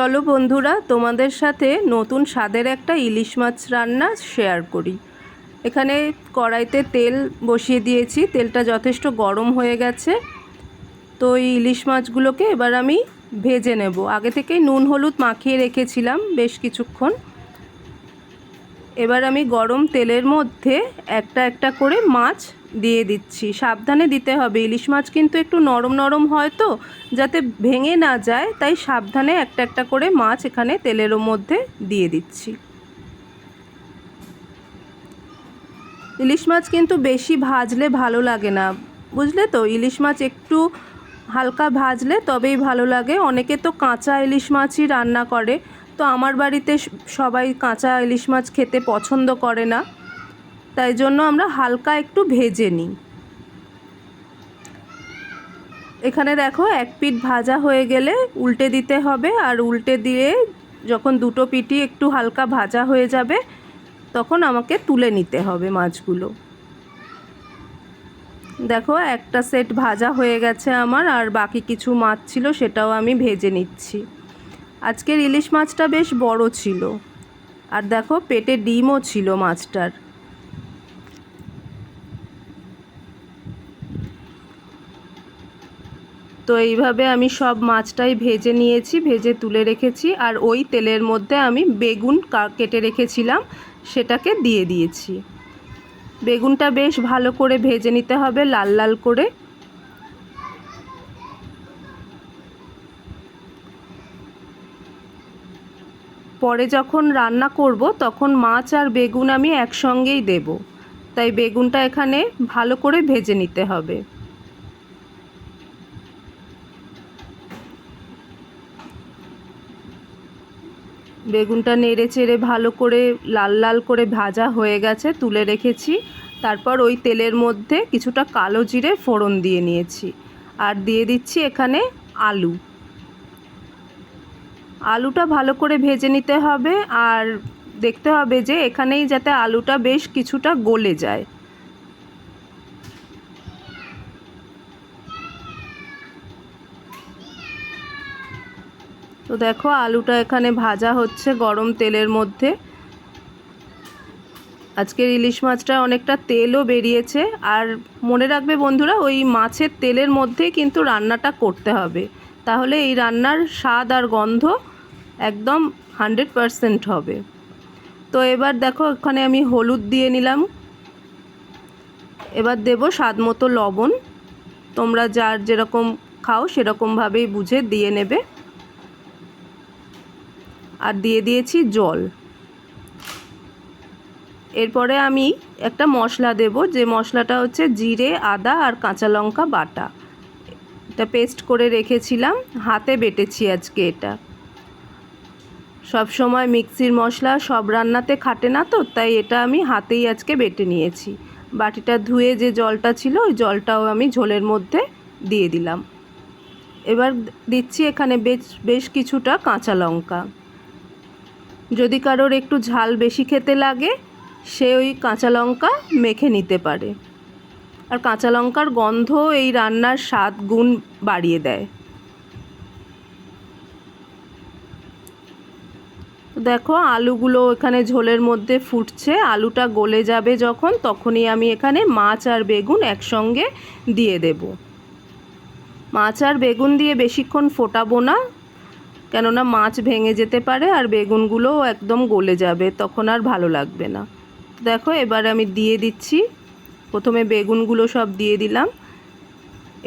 চলো বন্ধুরা, তোমাদের সাথে নতুন স্বাদের একটা ইলিশ মাছ রান্না শেয়ার করি। এখানে কড়াইতে তেল বসিয়ে দিয়েছি, তেলটা যথেষ্ট গরম হয়ে গেছে। তো এই ইলিশ মাছগুলোকে এবার আমি ভেজে নেব। আগে থেকেই নুন হলুদ মাখিয়ে রেখেছিলাম বেশ কিছুক্ষণ। এবার আমি গরম তেলের মধ্যে একটা একটা করে মাছ দিয়ে দিচ্ছি। সাবধানে দিতে হবে, ইলিশ মাছ কিন্তু একটু নরম নরম হয়, তো যাতে ভেঙে না যায় তাই সাবধানে একটা একটা করে মাছ এখানে তেলের মধ্যে দিয়ে দিচ্ছি। ইলিশ মাছ কিন্তু বেশি ভাজলে ভালো লাগে না, বুঝলে তো। ইলিশ মাছ একটু হালকা ভাজলে তবেই ভালো লাগে। অনেকে তো কাঁচা ইলিশ মাছই রান্না করে, তো আমার বাড়িতে সবাই কাঁচা ইলিশ মাছ খেতে পছন্দ করে না, তাই জন্য আমরা হালকা একটু ভেজে নিই। এখানে দেখো, এক পিঠ ভাজা হয়ে গেলে উল্টে দিতে হবে, আর উল্টে দিয়ে যখন দুটো পিঠই একটু হালকা ভাজা হয়ে যাবে তখন আমাকে তুলে নিতে হবে মাছগুলো। দেখো, একটা সেট ভাজা হয়ে গেছে আমার, আর বাকি কিছু মাছ ছিল সেটাও আমি ভেজে নিচ্ছি। আজকের ইলিশ মাছটা বেশ বড় ছিল, আর দেখো পেটে ডিমও ছিল মাছটার। তো এইভাবে আমি সব মাছটাই ভেজে নিয়েছি, ভেজে তুলে রেখেছি। আর ওই তেলের মধ্যে আমি বেগুন কেটে রেখেছিলাম সেটাকে দিয়ে দিয়েছি। বেগুনটা বেশ ভালো করে ভেজে নিতে হবে, লাল লাল করে। পরে যখন রান্না করব তখন মাছ আর বেগুন আমি একসঙ্গেই দেব, তাই বেগুনটা এখানে ভালো করে ভেজে নিতে হবে। বেগুনটা নেড়ে চেড়ে ভালো করে লাল লাল করে ভাজা হয়ে গেছে, তুলে রেখেছি। তারপর ওই তেলের মধ্যে কিছুটা কালো জিরে ফোড়ন দিয়ে নিয়েছি, আর দিয়ে দিচ্ছি এখানে আলু। আলুটা ভালো করে ভেজে নিতে হবে, আর দেখতে হবে যে এখানেই যাতে আলুটা বেশ কিছুটা গলে যায়। তো দেখো, আলুটা এখানে ভাজা হচ্ছে গরম তেলের মধ্যে। আজকের ইলিশ মাছটা অনেকটা তেলও বেরিয়েছে। আর মনে রাখবে বন্ধুরা, ওই মাছের তেলের মধ্যেই কিন্তু রান্নাটা করতে হবে, তাহলে এই রান্নার স্বাদ আর গন্ধ একদম 100% হবে। তো এবার দেখো, এখানে আমি হলুদ দিয়ে নিলাম। এবার দেব স্বাদ মতো লবণ। তোমরা যার যেরকম খাও সেরকমভাবেই বুঝে দিয়ে নেবে। আর দিয়ে দিয়েছি জল। এরপরে আমি একটা মশলা দেব, যে মশলাটা হচ্ছে জিরে, আদা আর কাঁচা লঙ্কা বাটা। এটা পেস্ট করে রেখেছিলাম, হাতে বেটেছি আজকে এটা। সব সময় মিক্সির মশলা সব রান্নাতে খাটে না, তো তাই এটা আমি হাতেই আজকে বেটে নিয়েছি। বাটিটা ধুয়ে যে জলটা ছিল ওই জলটাও আমি ঝোলের মধ্যে দিয়ে দিলাম। এবার দিচ্ছি এখানে বেশ কিছুটা কাঁচা লঙ্কা। যদি কারোর একটু ঝাল বেশি খেতে লাগে সে ওই কাঁচা লঙ্কা মেখে নিতে পারে। আর কাঁচা লঙ্কার গন্ধ এই রান্নার স্বাদ গুণ বাড়িয়ে দেয়। দেখো, আলুগুলো এখানে ঝোলের মধ্যে ফুটছে। আলুটা গলে যাবে যখন, তখনই আমি এখানে মাছ আর বেগুন একসঙ্গে দিয়ে দেব। মাছ আর বেগুন দিয়ে বেশিক্ষণ ফোটাবো না, কেননা মাছ ভেঙে যেতে পারে আর বেগুনগুলোও একদম গলে যাবে, তখন আর ভালো লাগবে না। দেখো, এবার আমি দিয়ে দিচ্ছি। প্রথমে বেগুনগুলো সব দিয়ে দিলাম,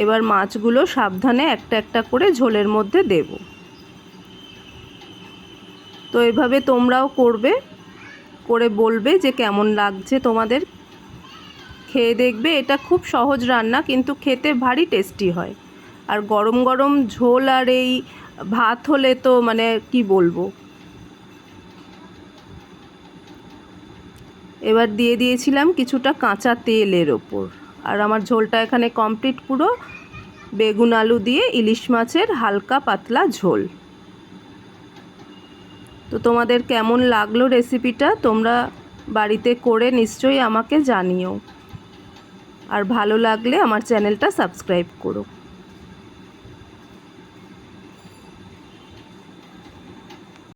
এবার মাছগুলো সাবধানে একটা একটা করে ঝোলের মধ্যে দেব। তো এভাবে তোমরাও করবে, করে বলবে যে কেমন লাগছে তোমাদের। খেয়ে দেখবে, এটা খুব সহজ রান্না কিন্তু খেতে ভারী টেস্টি হয়। আর গরম গরম ঝোল আর এই ভাত হলে তো মানে কি বলবো। এবার দিয়ে দিয়েছিলাম কিছুটা কাঁচা তেল এর ওপর। আর আমার ঝোলটা এখানে কমপ্লিট, পুরো বেগুন আলু দিয়ে ইলিশ মাছের হালকা পাতলা ঝোল। তো তোমাদের কেমন লাগলো রেসিপিটা তোমরা বাড়িতে করে নিশ্চয়ই আমাকে জানিও। আর ভালো লাগলে আমার চ্যানেলটা সাবস্ক্রাইব করো।